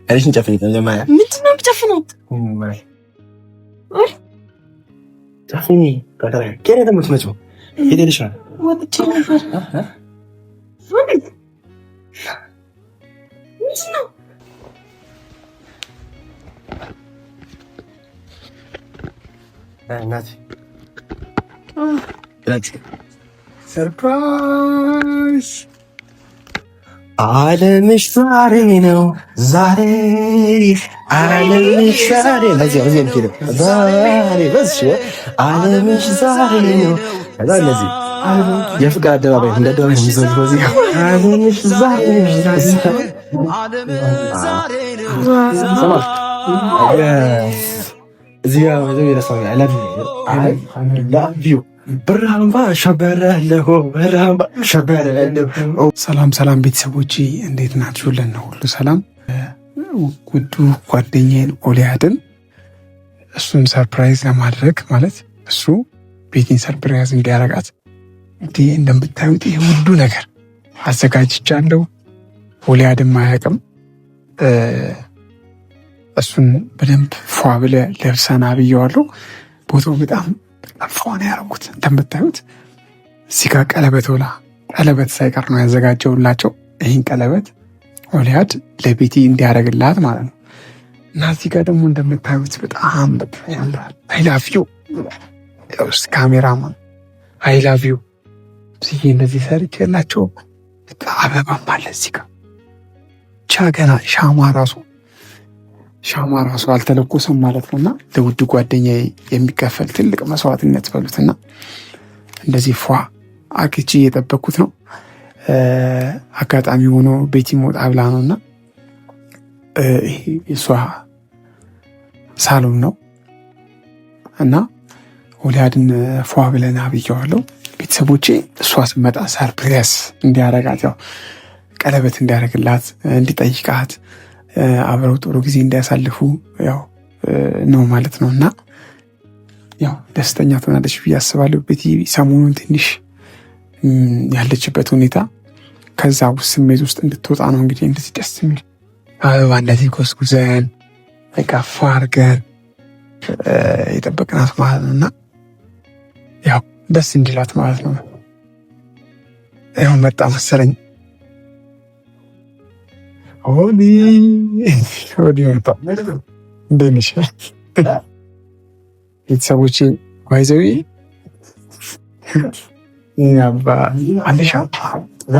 አይንሽን ጨፍኝ። ተጀማያ ምንድነው የምጨፍነው? ጨፍኝ። ከተራ ከኔ ደግሞ ትመጪው ሄደልሽ ነው ወጥቼ ነበር። ምንድነው? ሰርፕራይዝ ዓለምሽ ዛሬ ነው ዛሬ ዓለምሽ ዛሬ ለዚህ ዛሬ በስ ዓለምሽ ዛሬ ነው ከዛ ለዚህ የፍቅር አደባባይ እንደ አደባባይ የሚዘው በዚህ ዓለምሽ ዛሬ እዚህ ጋር ወደ የራሳው ላቪው ብራምባ ሸበረለሁ ብራምባ ሸበረለሁ። ሰላም ቤተሰቦቼ እንዴት ናችሁልን? ነው ሁሉ ሰላም። ውዱ ጓደኛዬን ኦሊያድን እሱን ሰርፕራይዝ ለማድረግ ማለት እሱ ቤቴን ሰርፕራይዝ እንዲያረጋት እንዲህ እንደምታዩት ይሄ ሁሉ ነገር አዘጋጅቻለሁ። ኦሊያድም አያውቅም። እሱን በደንብ ፏ ብለህ ለብሰና ብየዋለሁ። ቦታው በጣም ፏን ያደረጉት እንደምታዩት እዚህ ጋር ቀለበት ሳይቀር ነው ያዘጋጀውላቸው። ይህን ቀለበት ኦሊያድ ለቤቲ እንዲያደርግላት ማለት ነው። እና እዚህ ጋር ደግሞ እንደምታዩት በጣም ያምራል። አይላቪው ካሜራማን አይላቪው እዚህ እንደዚህ ሰርች የላቸው አበባም አለ እዚህ ጋር ብቻ ገና ሻማ ራሱ አልተለኮሰም ማለት ነው። እና ለውድ ጓደኛ የሚከፈል ትልቅ መስዋዕትነት በሉትና እንደዚህ ፏ አክቺ እየጠበኩት ነው። አጋጣሚ ሆኖ ቤቲ ሞጣ ብላ ነው እና የሷ ሳሎን ነው እና ኦሊያድን ፏ ብለን አብየዋለሁ። ቤተሰቦቼ እሷ ስመጣ ሰርፕራይዝ እንዲያረጋት ያው ቀለበት እንዲያረግላት እንዲጠይቃት አብረው ጥሩ ጊዜ እንዲያሳልፉ ያው ነው ማለት ነው። እና ያው ደስተኛ ትሆናለች ብዬ አስባለሁ። ቤቲ ሰሞኑን ትንሽ ያለችበት ሁኔታ ከዛ ውስጥ ስሜት ውስጥ እንድትወጣ ነው እንግዲህ እንደዚህ ደስ የሚል አበባ እንደዚህ ኮስኩዘን በቃ ፋርገን የጠበቅናት ማለት ነው። እና ያው ደስ እንዲላት ማለት ነው። ያው መጣ መሰለኝ ሆሊ ወጣ እንደነሽ ቤተሰቦቼ ባይዘዊ ያባ አንደሻ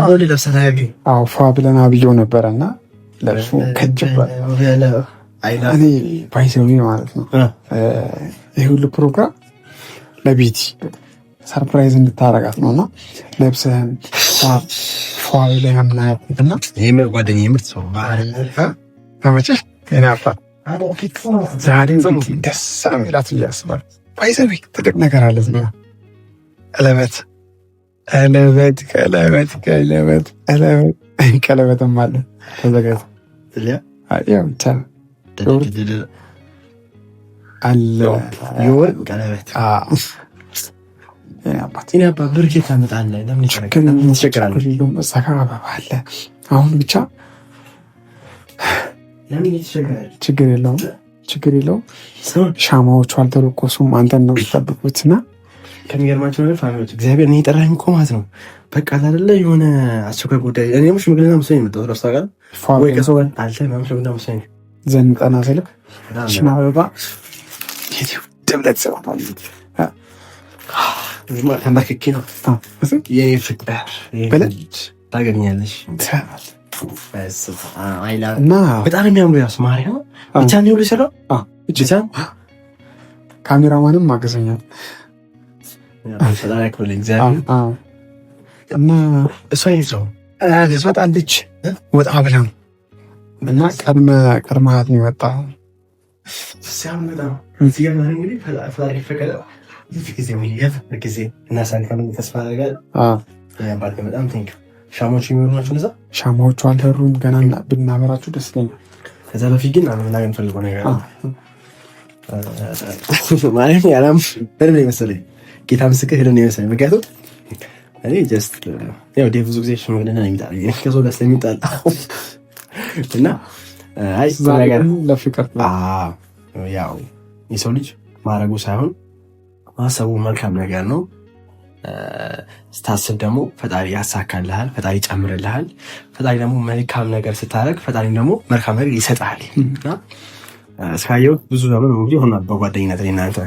ወደ ለብሰናቢ ፏ ብለን አብየው ነበረና ለብሶ ከጅባል እኔ ባይዘዊ ማለት ነው። ይሄ ሁሉ ፕሮግራም ለቤቲ ሰርፕራይዝ እንድታረጋት ነውና ለብሰን ፏ ብለን ምናያትና ይሄ ጓደኛዬ ምርጥ ሰው ተመቸ ከናፋ ዛሬ ደስ የሚላት እያስባል ባይዘዊ ትልቅ ነገር አለ። ዝና ቀለበትም አለ ተዘጋጅ የወርቅ ቀለበት ብርጌት ታመጣለህ። ለምን አለ አሁን ብቻ ችግር የለውም። ሻማዎቹ አልተለኮሱም። አንተን ነው የሚጠብቁትና ከሚገርማቸው ነገር ፋሚሊዎች እግዚአብሔር እኔ የጠራኝ እኮ ማለት ነው። በቃ አይደለ የሆነ አስቸኳይ ጉዳይ እኔ ሙሽ ምግልና ሙሰኝ መጣው ረስታ ጋር ወይ ከሰው ጋር አልተ ማምሽ ምግልና ሙሰኝ ዘንጠና ሰልክ ሽና አበባ ደብለት ሰው ተንበርክኬ ነው የኔ ፍቅር ታገኛለሽ እና በጣም የሚያምሩ ያሱ ማርያም ብቻ ነው ልሰራው ብቻ ካሜራማንም ማገዘኛል እና እሷ ይዘው ትመጣለች ወጣ ብላ እና ቀድመሃት ነው የመጣው ሻማዎቹ አልደሩም ገና ብናበራችሁ ደስ ይለኛል። ከዛ በፊት ግን ምናምን ፈልገው ነገር ማለት ያላም በደንብ መሰለኝ ጌታ ምስክር ሄዶ ነው የመሰለኝ። ምክንያቱም እኔ ጀስት ያው ብዙ ጊዜ ሽምግልና ነው የሚጣል ከሰው ጋር ስለሚጣል እና አይ ነገር ለፍቅር ያው የሰው ልጅ ማድረጉ ሳይሆን ማሰቡ መልካም ነገር ነው። ስታስብ ደግሞ ፈጣሪ ያሳካልሃል፣ ፈጣሪ ይጨምርልሃል። ፈጣሪ ደግሞ መልካም ነገር ስታደርግ ፈጣሪ ደግሞ መልካም ነገር ይሰጣል። እና እስካየሁት ብዙ ዘመን እንግዲህ ሆና በጓደኝነት ላይ እናንተ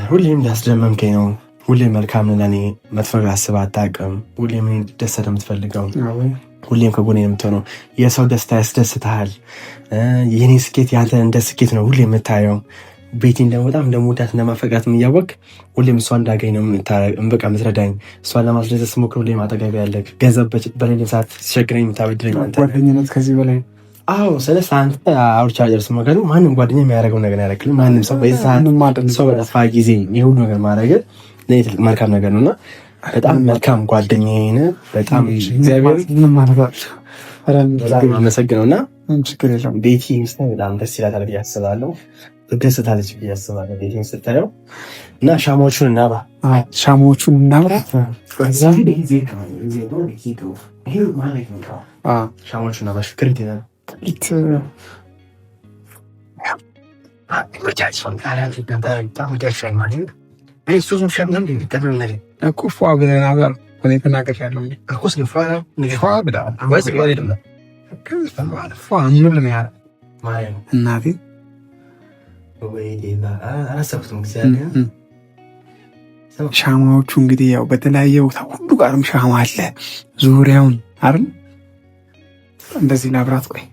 ሁሌም እንዳስደመምከኝ ነው። ሁሌም መልካም ለኔ መጥፎ አስበህ አታውቅም። ሁሌም ደስ የምትፈልገው ሁሌም ከጎኔ የምትሆነው የሰው ደስታ ያስደስትሃል። የኔ ስኬት ያንተ እንደ ስኬት ነው ሁሌም የምታየው። ቤቴን ደግሞ በጣም እንደምወዳት እንደማፈቅራት እያወቅ ሁሌም እሷ እንዳገኝ ነው በቃ የምትረዳኝ። እሷን ለማስደሰት ስሞክር ሁሌም አጠገቤ ያለህ፣ ገንዘብ በሌለ ሰዓት ሲቸግረኝ የምታበድረኝ አንተ። ጓደኝነት ከዚህ በላይ አዎ። ስለዚህ አንተ አውርቻ ጨርስ መገዱ ማንም ጓደኛ የሚያደርገው ነገር ያደርግልህ። ማንም ሰው በዚህ ሰዓት ሰው በጠፋ ጊዜ የሁሉ ነገር ማድረግ ለኔ ትልቅ መልካም ነገር ነውና በጣም መልካም ጓደኛዬ ነህ። በጣም እግዚአብሔር በጣም አመሰግነውና ችግር የለውም። ቤቲ ሚስት በጣም ደስ ይላታል ብዬ አስባለሁ። ትደሰታለች ብዬ አስባለሁ ቤቲን ስታየው እና ሻማዎቹን እናብራ። ሻማዎቹን እናብራ። ሻማዎቹን እናብራ። ፍቅር ይላል እኮ ፏ ብለን አብራ እኔ ተናገር ያለው እናቴ ሻማዎቹ እንግዲህ ያው በተለያየ ቦታ ሁሉ ጋርም ሻማ አለ ዙሪያውን አይደል? እንደዚህ ላብራት። ቆይ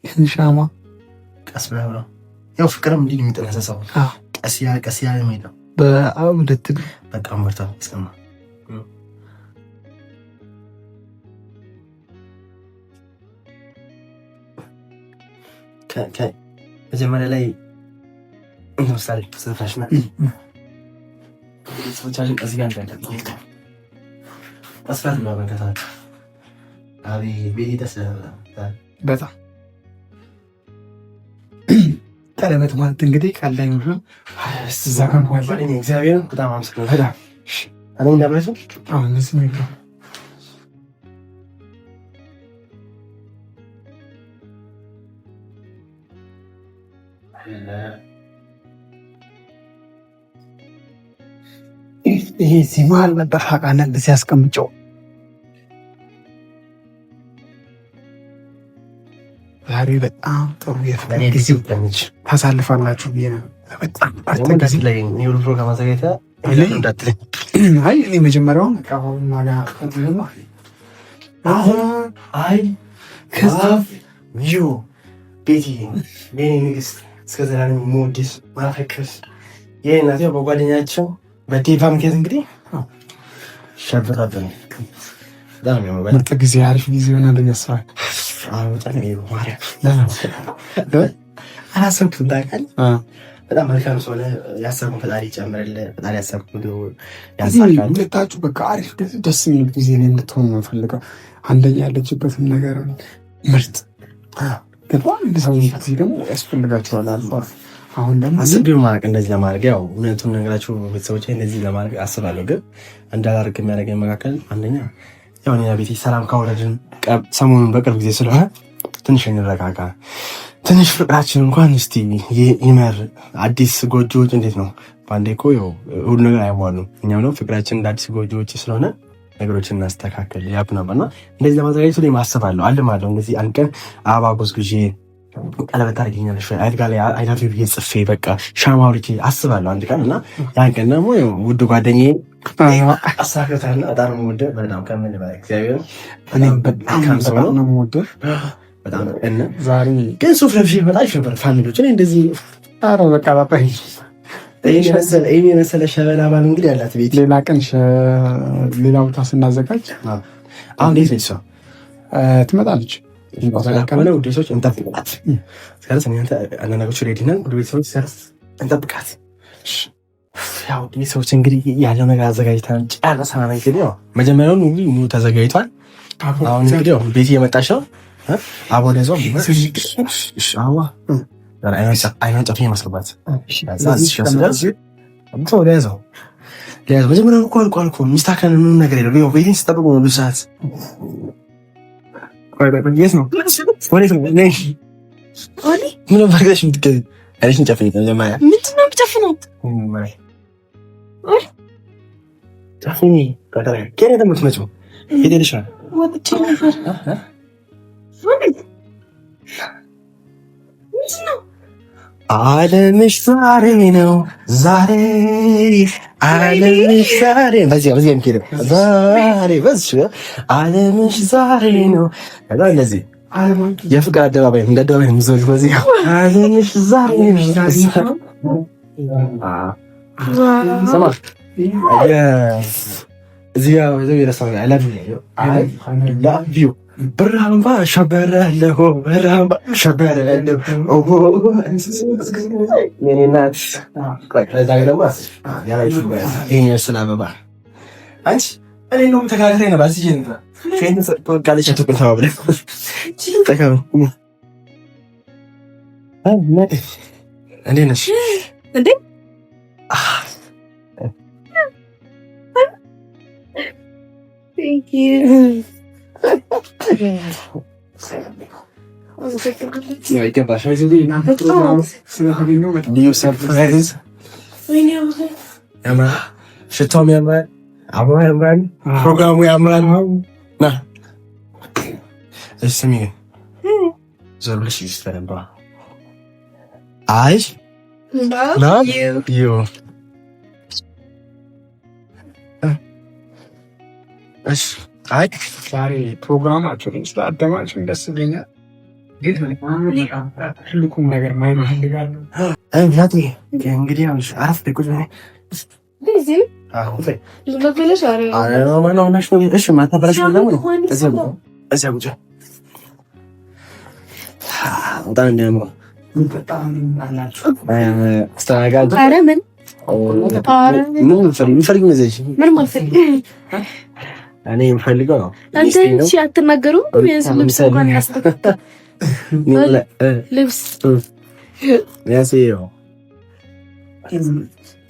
ይህን ሻማ ቀስ ብላ ያው ፍቅርም እንዲህ የሚጠነሰሰው ቀስ ያ የሚሄደው በአብ ልትል በጣም በርታ ይስማ። መጀመሪያ ላይ ምሳሌ ስንፈሽና ሰዎቻችን እዚህ ጋር እንዳለ አስፋልት ነው መንከታች በጣም ቀለበት ማለት እንግዲህ ቀላኝ ነው። እዛ ጋር ማለት እግዚአብሔር በጣም አመሰግናለሁ። አሁን እንደምረሱ አሁን እዚህ ነው ይሄ እዚህ መሀል ነበር ሀቃና እንደዚህ ያስቀምጨው። ዛሬ በጣም ጥሩ የፍቅር ጊዜ ታሳልፋላችሁ ብዬ ነው። በጣም ፕሮግራም አዘጋጅተህ አይ እኔ መጀመሪያውን ቤቲ የኔ ንግስት እስከ ዘላለም የምወድሽ ማፈቅርሽ የእናቴ በጓደኛቸው በዴቫ ምክንያት እንግዲህ ሸብራብን ምርጥ ጊዜ አሪፍ ጊዜ ይሆናል ያስባል። አላሰብኩም ታውቃለህ። በጣም መልካም ሰው ነህ። ያሰብኩት ፈጣሪ ይጨምርልህ። ፈጣሪ ያሰብኩት ያሳካል። ሁለታችሁ በቃ አሪፍ ደስ የሚል ጊዜ ላይ እንድትሆኑ ነው የምፈልገው። አንደኛ ያለችበትን ነገር ምርጥ ገባህ። እንደሰው ጊዜ ደግሞ ያስፈልጋቸዋል። አሁን ደግሞ አስቤው ማድረግ እንደዚህ ለማድረግ ያው እውነቱን ነገራችሁ ቤተሰቦቼ እንደዚህ ለማድረግ አስባለሁ። ግን እንዳላደርግ የሚያደርገኝ መካከል አንደኛ ያው እኔና ቤቴ ሰላም ካወረድን ሰሞኑን በቅርብ ጊዜ ስለሆነ ትንሽ እንረጋጋ። ትንሽ ፍቅራችን እንኳን እስቲ ይመር። አዲስ ጎጆዎች እንዴት ነው በአንዴ እኮ ያው ሁሉ ነገር አይሟሉም። እኛም ነው ፍቅራችን እንደ አዲስ ጎጆዎች ስለሆነ ነገሮችን እናስተካከል ያብ ነበርና እንደዚህ ለማዘጋጀት ላይ ማሰባለሁ አልማለሁ። እንደዚህ አንድ ቀን አበባ ጎዝጉዤ ቀለበት አድርጌኛለሽ አይልጋ ላይ አይላፊ ብዬ ጽፌ በቃ ሻማ አውርቼ አስባለሁ አንድ ቀን እና ያን ቀን ደግሞ ውድ ጓደኛዬ አሳክታና በጣም የምወደው በጣም ከምን በላይ እግዚአብሔር እኔም በጣም ነው የምወደው በጣም እና ዛሬ ግን ሱፍ ለብሼ በጣም ነበር ፋሚሊዎች እኔ እንደዚህ ኧረ በቃ ባባይ ይሄ መሰለ ሸበላ ባል እንግዲህ ያላት ቤት ሌላ ቀን ሌላ ቦታ ስናዘጋጅ አሁን እንዴት ነች ሰው ትመጣለች ከሆነ ውድ ቤተሰቦች እንጠብቃት። አንዳንዶቹ ሬዲ ነን። ውድ ቤተሰቦች እንጠብቃት። ያው ውድ ቤተሰቦች እንግዲህ ያለው ነገር አዘጋጅተን ጨርሰናል። እንግዲህ ያው መጀመሪያውን ሙሉ ተዘጋጅቷል። አሁን እንግዲህ ያው ቤት እየመጣች ነው። አቦ ለዞ አይኗን ጨፍኝ መስልባት መጀመሪያውን እኮ አልቋል እኮ ሚስታከን ምንም ነገር የለም። ቤቴን ስጠብቁ ነው ብዙ ሰዓት የት ነው? ወዴት ነው? ነይ ምን ባርገሽ ምትገቢ? አይሽ እንጨፍኝ ነው ለማያ ምንድን ነው የምጨፍነው? ጨፍኝ ከተራ ከኔ ተምትመጪው ሄደልሽ ነው ወጥቼ ነበር። ዓለምሽ ዛሬ ነው ዛሬ ዓለምሽ ዛሬ በዚህ እንኪደ ዛሬ በዚህ ዓለምሽ ዛሬ ነው ከዛ እንደዚህ የፍቅር አደባባይ እንደ አደባባይ ምዞች በዚህ ዓለምሽ ዛሬ ነው ሰማ እዚህ ጋር ወይዘው የረሳው ላቪው ብራምባ ሸበረለሁ ብራምባ ሸበረለሁ ኦሆ የኔናት ከዛ ደግሞ ይሄን ስለአበባ አንቺ እኔ ነው ተካክሬ ነው ባዚህ ጀንታ ፌን ተወቃለች ተቆጣው ብለ ተካው እንዴ ነሽ እንዴ Thank you. ልዩ ሰርፕራይዝ ያምራል። ሽታውም ያምራል። አበባ ያምራል። ፕሮግራሙ ያምራል። ና እሺ፣ ስሚ ዞር ብለሽ ይስተነባ አይ love you እሺ አይ ዛሬ ፕሮግራማችሁን ስላደማችሁ ደስ ይለኛል። ትልቁም ነገር ማየት እፈልጋለሁ። እናቴ እንግዲህ አረፍ ቁጭ በይ። እኔ የምፈልገው ነው አንተ አትናገሩም? ልብስ እንኳን ያስተካክል ልብስ ያሲው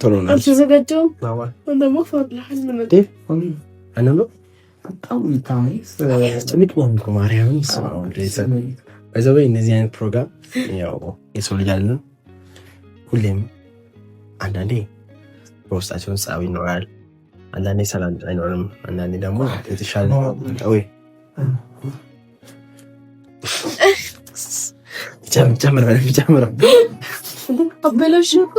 ቶሎ ነው አልተዘጋጀሁም። እንደሞ ፈርልሃል ማለት አነሎ ማርያም በዛው እነዚህ አይነት ፕሮግራም ያው የሰው ልጅ አይደለም ሁሌም አንዳንዴ በውስጣቸው ጸብ ይኖራል። አንዳንዴ ሰላም አይኖርም። አንዳንዴ ደግሞ የተሻለ ወይ ጨምር አበላሽ እኮ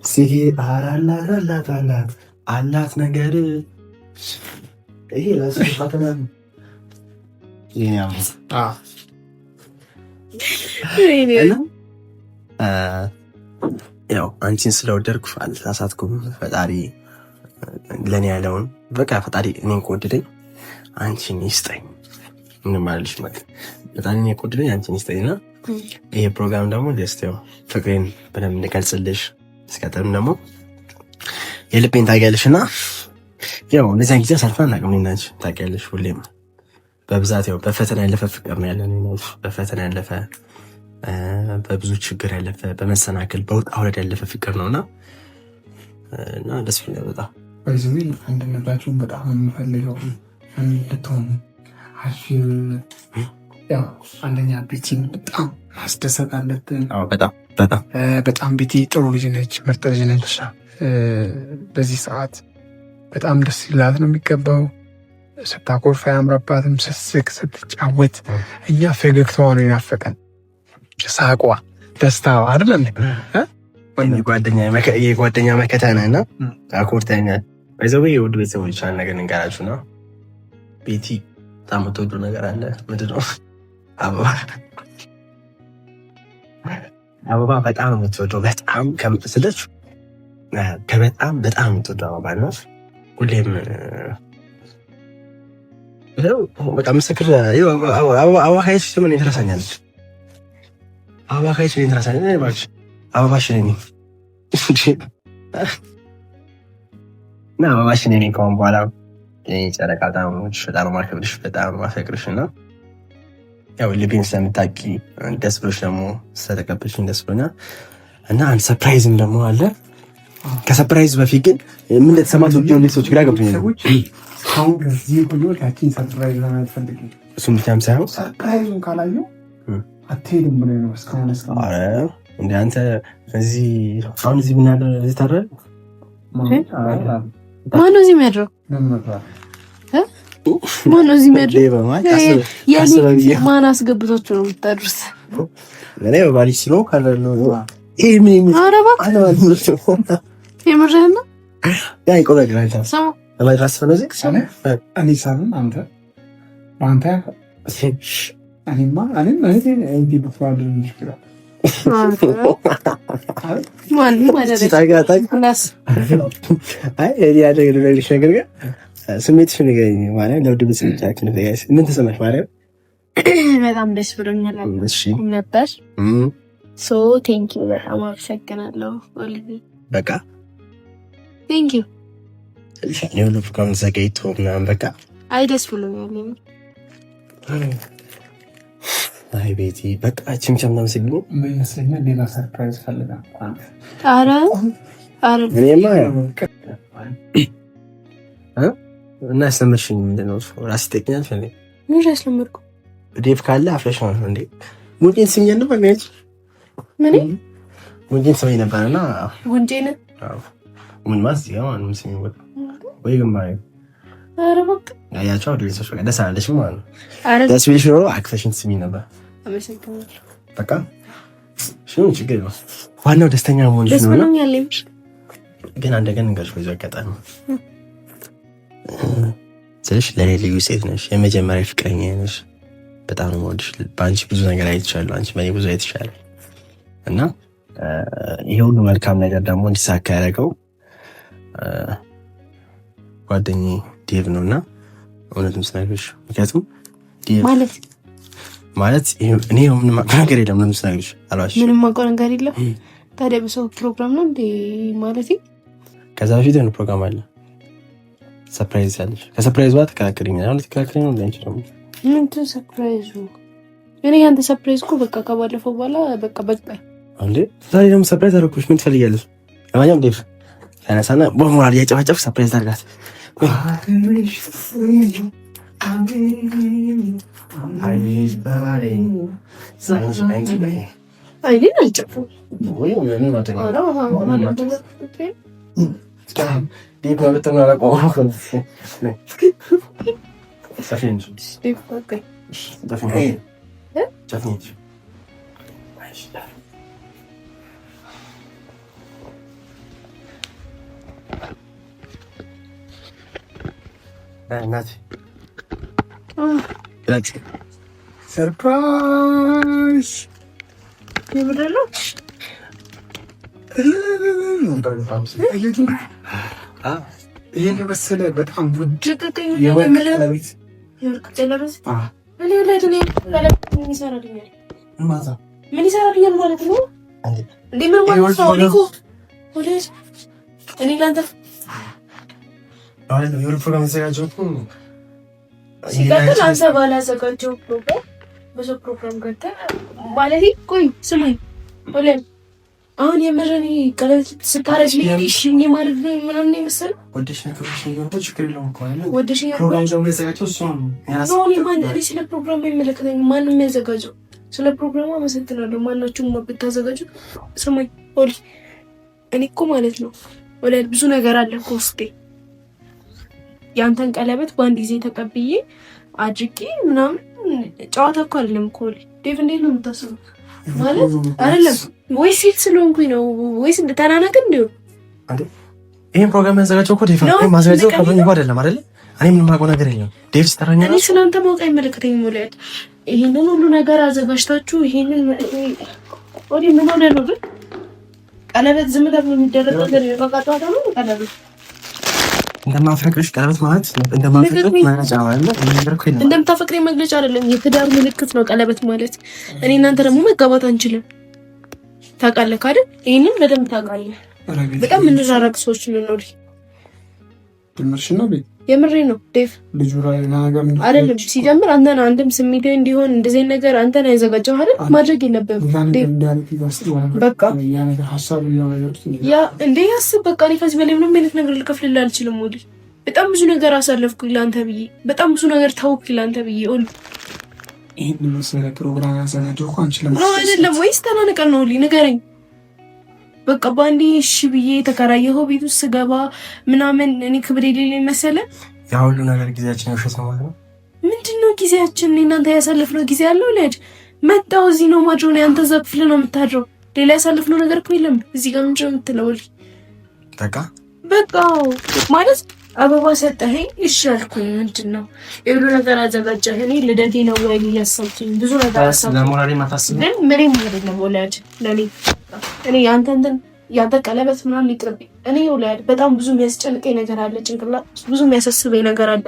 ሲሄድ አላት ነገር ይሄ ራሱ ፈተና ነው። ያው አንቺን ስለወደድኩ አልተሳሳትኩም። ፈጣሪ ለኔ ያለውን በቃ ፈጣሪ እኔን ከወደደኝ አንቺን ይስጠኝ። ምንም ማለልሽ ማለት ፈጣሪ እኔን ከወደደኝ አንቺን ይስጠኝና ይሄ ፕሮግራም ደግሞ ደስ ያው ፍቅሬን በደንብ እንገልጽልሽ እስከተም ደግሞ የልቤን ታውቂያለሽና ያው እንደዚያን ጊዜ አሳልፈን አናውቅም። እኔና አንቺ ታውቂያለሽ ሁሌም በብዛት ያው በፈተና ያለፈ ፍቅር ነው ያለን። በፈተና ያለፈ በብዙ ችግር ያለፈ በመሰናክል በውጣ ውረድ ያለፈ ፍቅር ነውና እና ደስ ይላል በጣም በዚህ አንድነታችሁን በጣም የምፈልገው እንድትሆኑ አሽር ያው አንደኛ ቤቲን በጣም ማስደሰት አለብን። አዎ በጣም ቤቲ ጥሩ ልጅ ነች፣ ምርጥ ልጅ ነች። በዚህ ሰዓት በጣም ደስ ይላት ነው የሚገባው። ስታኮርፍ አያምረባትም። ስትስቅ ስትጫወት እኛ ፈገግታዋ ነው የናፈቀን። ሳቋ ደስታዋ አይደለም የጓደኛ መከታ ነህና አኮርተኛል። በዛው የውድ ቤተሰቦች አንድ ነገር እንገራችሁና ቤቲ በጣም የምትወደው ነገር አለ። ምንድን ነው? አበባ በጣም የምትወደው በጣም ከምትስለች በጣም የምትወደው አበባ ነው። ሁሌም በጣም ምስክር አበባ ካየች ምን ትረሳኛለች? አበባ ካየች ምን ትረሳኛለች? አበባሽን እኔ እና አበባሽን እኔ ከሆን በኋላ ጨረቃ በጣም ማከብርሽ በጣም ማፈቅርሽ እና ያው ልቤን ስለምታውቂ ደስ ብሎሽ ደግሞ ስለተቀበልሽኝ ደስ ብሎኛል። እና አንድ ሰርፕራይዝም ደግሞ አለ። ከሰርፕራይዝ በፊት ግን ምን እንደተሰማት ሰዎች ግራ ገብቶኛል። አሁን ከዚህ ቆየሁት ያቺን ሰርፕራይዝ ለማየት ፈልጌ እሱም ብቻም ሳይሆን ሰርፕራይዙን ካላየሁ አትሄድም ብለህ ነው እስካሁን። ኧረ እንደ አንተ እዚህ አሁን እዚህ ምን ያለ እዚህ ታዲያ ማነው እዚህ የሚያድረው? ማነው እዚህ የሚያድረው? ማን አስገብቷችሁ ነው የምታድሩት? እኔ ባሪስ ነው ካለ ነው ይሄ ምን የምርህን ነው? ያ ይቆረግራል ታሰማ ለማድረስ ነው እዚህ እኔ ሳምን አንተ አንተ እኔማ እንዴ ብትዋል ይችላል ማን ማለት ነው? ስሜትሽ ንገሪኝ ማለት ለውድ ብስጫችን ፈጋይስ ምን ተሰማሽ ማለት? በጣም ደስ ብሎኛል። እሺ ነበር ሶ ቴንክ ዩ በጣም አመሰግናለሁ። በቃ ቴንክ ዩ ነው ነው ፍቃም ዘገይቶ ምናምን በቃ አይ ደስ ብሎኛል። አይ ቤቲ በቃ ችምቻም ነው ሲሉ ምን ይመስለኛል ሌላ ሰርፕራይዝ ፈልጋ አረ እኔማ እና ያስለመድሽኝ ምንድን ነው? ራስ ይጠቅኛል ፈኔ ምን ያስለመድኩ ዴቭ ካለ አፍረሽ ነው እንዴ? ሙጂን ስሚኝ ነበር ነች ምን ሙጂን ስሚኝ ነበርና ሙጂን ምን ማስ ያማን ስሚኝ ወይ ግማይ አረ በቃ ያያቸው አድሬሶች በቃ ደስ አለሽ ማለት ነው። አረ ደስ ቢልሽ ኖሮ አክሰሽን ስሚኝ ነበር። አመሰግናለሁ። በቃ ሽኑ ችግር ነው። ዋናው ደስተኛ መሆን ነው። ደስ ብሎኛል። ግን አንድ ቀን እንገርሽ ወይ አጋጣሚ ስለሽ ለኔ ልዩ ሴት ነሽ። የመጀመሪያ ፍቅረኛ ነሽ። በጣም ነው የምወድሽ። በአንቺ ብዙ ነገር አይቻለሁ። አንቺ በእኔ ብዙ አይተሻል እና ይሄ ሁሉ መልካም ነገር ደግሞ እንዲሳካ ያደረገው ጓደኛዬ ዴቭ ነውና እውነትም ስናገርሽ ምክንያቱም ዴቭ ማለት እኔ ምንም ነገር የለም ለምን ስናገርሽ አልዋሽ ምንም ነገር የለም። ታዲያ በሰው ፕሮግራም ነው እንዴ ማለት ከዛ በፊት ነው ፕሮግራም አለ ሰርፕራይዝ አለሽ። ከሰርፕራይዝ በኋላ ተከራከሪኝ አሁን ተከራከሪኝ ነው እንዴ ነው ምን ሰርፕራይዙ? እኔ ያንተ ሰርፕራይዝ እኮ በቃ ከባለፈው በኋላ በቃ እንዴ ዛሬ ደግሞ ሰርፕራይዝ አደረኩሽ። ምን ትፈልጊያለሽ? ለማንኛውም ዴቭ ተነሳና በሞራል ያጨፋጨፍ ሰርፕራይዝ አድርጋት። ሰርፕራይዝ ይብረሉ ይሄን መሰለ በጣም ውድ የቀለቤት ምን ይሰራልኛል ማለት ነው? እንዴ ምን ማለት ነው? እኔ ላንተ አሁን የሆነ ፕሮግራም ተዘጋጀው ሲቀጥል አንተ ባላዘጋጀው ፕሮግራም ብዙ ፕሮግራም ገብተህ ማለት ቆይ ስማኝ ወለም አሁን የምረኔ ቀለበት ስታረጅ ልሽ ማለት ነው ምናምን የመሰለው ወደሽ ነገሮች ነው ችግር የለውም እኮ አይደል? ወደሽ ፕሮግራም ደግሞ የተዘጋጀው እሱ ነው። ስለ ፕሮግራም የሚመለከተኝ ማንም ያዘጋጀው ስለ ፕሮግራሙ አመሰግናለሁ። ማናችሁም ብታዘጋጁ ስማኝ ወል እኔ እኮ ማለት ነው ወለ ብዙ ነገር አለ እኮ ውስጤ ያንተን ቀለበት በአንድ ጊዜ ተቀብዬ አድርጌ ምናምን ጨዋታ እኮ አይደለም እኮ ዴቭ እንዴት ነው የምታስበው? ማለት አይደለም ወይ ሴት ስለሆንኩኝ ነው ወይስ እንደተናነቅ እንደው አንዴ ይሄን ፕሮግራም ያዘጋጀው እኮ ዴቭ ነው ማዘጋጀው ከሆነ ይጓ አይደለም አይደል? እኔ ምንም ማውቀው ነገር የለም። ዴቭ ስተራኛ እኔ ስለአንተ ማውቀው አይመለከተኝም። ወለድ ይሄንን ሁሉ ነገር አዘጋጅታችሁ ይሄንን ወዲ ምን ሆነ ነው ግን ቀለበት ዝም ተብሎ የሚደረግ ነገር የቀቃጣው ነው ቀለበት እንደማፈቅርሽ ቀለበት ማለት እንደማፈቅርሽ መግለጫ ማለት ነው። እንደምታፈቅሪ መግለጫ አይደለም፣ የትዳር ምልክት ነው ቀለበት ማለት። እኔ እናንተ ደግሞ መጋባት አንችልም። ታውቃለህ አይደል? ይሄንን በደንብ ታውቃለህ። በጣም የምንራራቅ ሰዎች ነን ነው። ድምርሽ ነው ቤት የምሬ ነው ዴቭ። ልጁ ላይ ነገር አይደለም ሲጀምር አንተን አንድም ስሜት እንዲሆን እንደዚህ ነገር አንተን ያዘጋጀው አይደል? ማድረግ የለብህም በቃ ያ እንደ ያስብ በቃ እኔ ከዚህ በላይ ምንም አይነት ነገር ልከፍልልህ አልችልም። ወዲህ በጣም ብዙ ነገር አሳለፍኩኝ ለአንተ ብዬ፣ በጣም ብዙ ነገር ታውኩኝ ለአንተ ብዬ። ይሄን መሰለ ፕሮግራም ያዘጋጀው እኮ አንቺ ለምን አይደለም ወይስ ተናነቀል ነው? ንገረኝ በቃ ባንዴ እሺ ብዬ ተከራየኸው ቤት ውስጥ ስገባ ምናምን እኔ ክብር የሌለኝ መሰለ። ያ ሁሉ ነገር ጊዜያችን ውሸት ነው ማለት ነው። ምንድነው ጊዜያችን? እናንተ ያሳለፍነው ጊዜ አለው ልጅ መጣው እዚህ ነው ማድሮ ነው አንተ እዛ ክፍል ነው የምታድረው። ሌላ ያሳለፍነው ነገር እኮ የለም። እዚህ ጋር ምንድነው የምትለው? በቃ ማለት አበባ ሰጠኸኝ እሺ አልኩኝ። ምንድነው የሁሉ ነገር አዘጋጀህ። እኔ ልደቴ ነው ወይ ያሰብኩኝ ብዙ ነገር አሰብኩኝ። ለሞራሌ ማታስብ ግን ምንም አይደለም ወላድ ለኔ እኔ ያንተ ቀለበት ምናምን ይቅርብኝ። እኔ ወላድ በጣም ብዙ የሚያስጨንቀኝ ነገር አለ፣ ጭንቅላት ብዙ የሚያሳስበኝ ነገር አለ።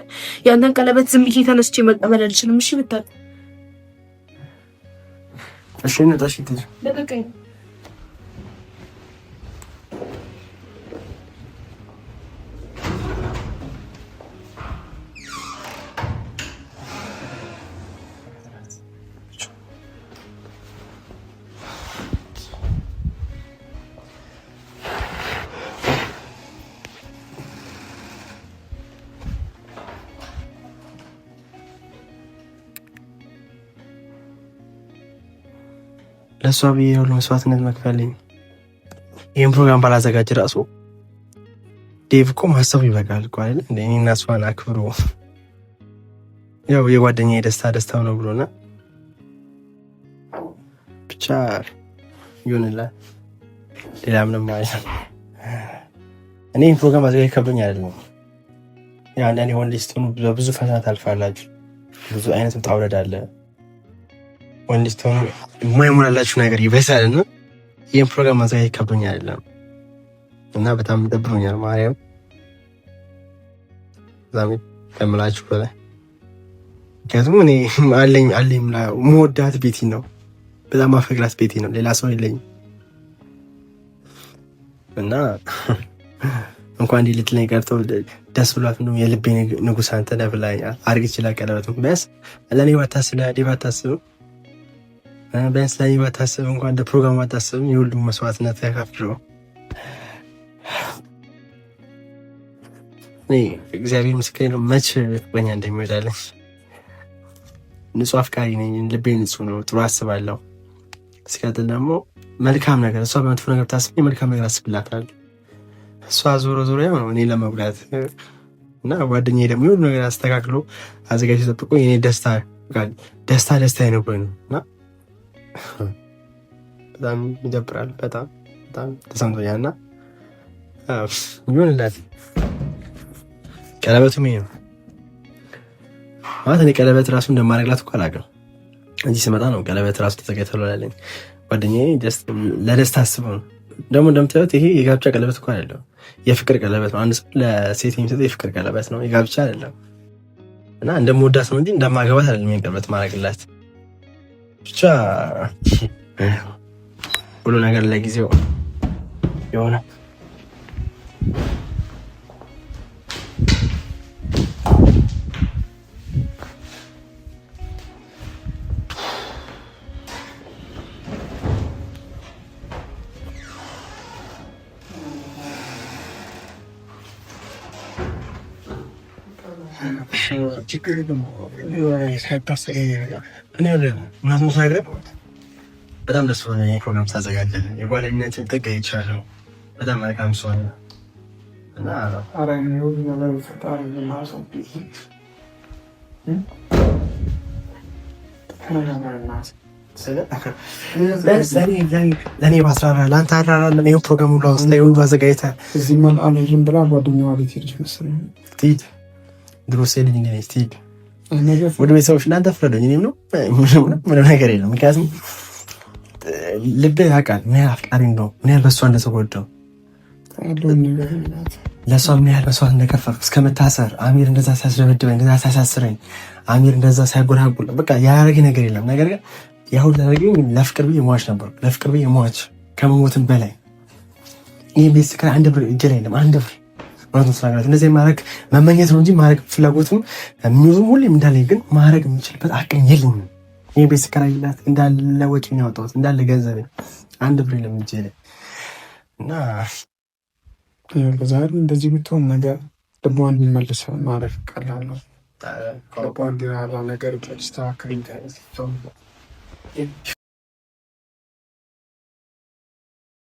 ያንተን ቀለበት ዝም ብዬ ተነስቼ መቀበል አልችልም። እሺ ብታል እሺ ነጣሽ ትይ ለቀቀኝ። ለሷ ብዬ ሁሉ መስዋዕትነት መክፈልኝ ይሄን ፕሮግራም ባላዘጋጅ ራሱ ዴቭ እኮ ማሰቡ ይበቃል እኮ አይደል? እኔና እሷን አክብሮ ያው የጓደኛዬ ደስታው ነው ብሎና ብቻ ይሁንላት። ሌላ ምንም ማለት ነው። እኔ ይሄን ፕሮግራም አዘጋጅ ከብዶኝ አይደለም። ያው አንዳንዴ ወንድ ልጅ ስትሆኑ ብዙ ፈተና ታልፋላችሁ። ብዙ አይነት ውጣ ውረድ አለ። ወንድ ልጅ ስትሆኑ የማይሞላላችሁ ነገር ይበዛል እና ይህን ፕሮግራም ማዘጋጀት ከብዶኝ አይደለም እና በጣም ደብሮኛል። ማርያም ዛሬ ከምላችሁ በላይ ምክንያቱም እኔ አለኝ መወዳት ቤቲ ነው፣ በጣም አፈቅራት ቤቲ ነው፣ ሌላ ሰው የለኝም እና እንኳን እንዲህ ልትለኝ ቀርቶ ደስ ብሏት እንደውም የልቤ ንጉሥ አንተ ነህ ብላኛል። አድርግ ይችላል ቀለበቱን ቢያንስ ለእኔ ባታስብ ለእኔ ባታስብ ቢያንስ ለእኔ ባታስብ እንኳን እንደ ፕሮግራም ባታስብም የሁሉም መስዋዕትነት ያካፍለው እግዚአብሔር ምስክሬ ነው። መች ፍቅረኛ እንደሚወዳለኝ ንጹህ አፍቃሪ ነኝ። ልቤ ንጹህ ነው። ጥሩ አስባለሁ። ሲቀጥል ደግሞ መልካም ነገር እሷ በመጥፎ ነገር ታስብ መልካም ነገር አስብላታለሁ። እሷ ዞሮ ያው ነው እኔ ለመጉዳት እና ጓደኛዬ ደግሞ የሁሉ ነገር አስተካክሎ አዘጋጅቶ ጠብቆ የኔ ደስታ ነው እና በጣም ይደብራል። በጣም ተሰምቶኛል እና ይሁንላት። ቀለበቱም ይሄ ነው ማለት እኔ ቀለበት ራሱ እንደማረግላት እኮ አላውቅም። እዚህ ስመጣ ነው ቀለበት ራሱ ተዘጋጅቶልኝ ጓደኛዬ ለደስታ አስበው ነው። ደግሞ እንደምታዩት ይሄ የጋብቻ ቀለበት እኮ አይደለም፣ የፍቅር ቀለበት ነው። አንድ ሰው ለሴት የሚሰጠው የፍቅር ቀለበት ነው፣ የጋብቻ አይደለም። እና እንደምወዳት ነው እንጂ እንደማገባት አይደለም ይሄን ቀለበት ማረግላት። ብቻ ሁሉ ነገር ለጊዜው የሆነ በጣም ደስ ብሎኛል። ፕሮግራም ታዘጋጀ የጓደኝነትን ጥግ አይቻለሁ። በጣም መልካም ሰው ነው እና ለእኔ ባስራራ ለአንተ አራራ ለእኔ ፕሮግራም ሁሉ ውስጥ ላይ ሁሉ አዘጋጅተህ እዚህ መልአም ብላ ጓደኛዋ ቤት ሄደች መሰለኝ። ትሂድ ድሮ ሴልኝ እንግዲህ ትሂድ ወደ ቤተሰቦች እናንተ ፍረዱኝ። እኔም ነው ምንም ነገር የለም። ምክንያቱም ልቤ ያውቃል ምን ያህል አፍቃሪ እንደው ምን ያህል በእሷ እንደተጎዳው ለእሷ ምን ያህል መስዋዕት እንደከፈልኩ እስከ መታሰር አሚር እንደዛ ሲያስደበድበኝ እንደዛ ሲያሳስረኝ አሚር እንደዛ ሲያጎላጉል በቃ ያደረገኝ ነገር የለም። ነገር ግን ያሁን ላደረገኝ ለፍቅር ብዬ ሟች ነበርኩ። ለፍቅር ብዬ ሟች ከመሞትም በላይ ይህ ቤት ስከራ አንድ ብር እጄ ላይ የለም። አንድ ብር እውነቱን ስናገራት እንደዚህ ማድረግ መመኘት ነው እንጂ ማድረግ ፍላጎቱም የሚወዙም ሁሌም እንዳለኝ ግን ማድረግ የምችልበት አቅም የለኝም። ይህ ቤት ስከራይላት እንዳለ ወጪ ነው ያወጣሁት፣ እንዳለ ገንዘብ አንድ ብር ለምጄ እና ዛሬ እንደዚህ ብትሆን ነገር ልቧን የሚመልስ ማድረግ ቀላል ነው። ልቧን እንዲራራ ነገር ተስተካከል